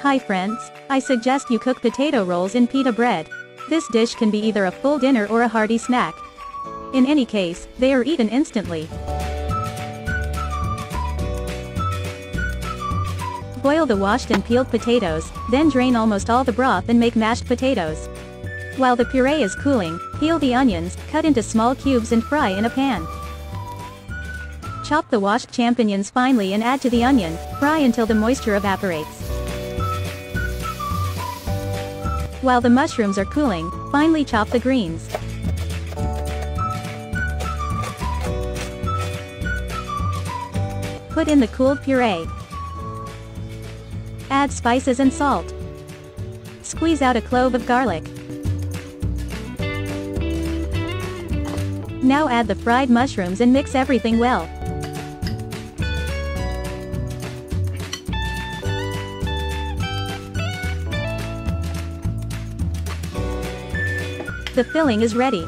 Hi friends, I suggest you cook potato rolls in pita bread. This dish can be either a full dinner or a hearty snack. In any case, they are eaten instantly. Boil the washed and peeled potatoes, then drain almost all the broth and make mashed potatoes. While the puree is cooling, peel the onions, cut into small cubes and fry in a pan. Chop the washed champignons finely and add to the onion, fry until the moisture evaporates. While the mushrooms are cooling, finely chop the greens. Put in the cooled puree. Add spices and salt. Squeeze out a clove of garlic. Now add the fried mushrooms and mix everything well. The filling is ready.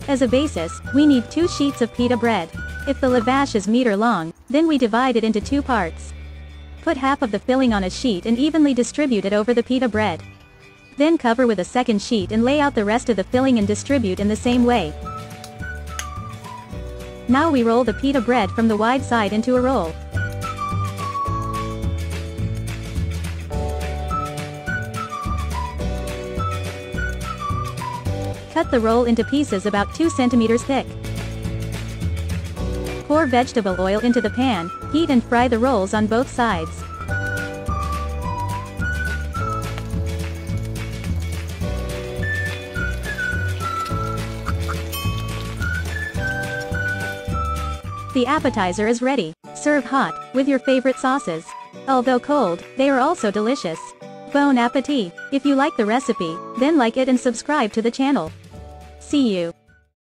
As a basis, we need 2 sheets of pita bread. If the lavash is meter long, then we divide it into 2 parts. Put half of the filling on a sheet and evenly distribute it over the pita bread. Then cover with a second sheet and lay out the rest of the filling and distribute in the same way. Now we roll the pita bread from the wide side into a roll. Cut the roll into pieces about 2 centimeters thick. Pour vegetable oil into the pan, heat and fry the rolls on both sides. The appetizer is ready. Serve hot, with your favorite sauces. Although cold, they are also delicious. Bon appetit! If you like the recipe, then like it and subscribe to the channel. See you.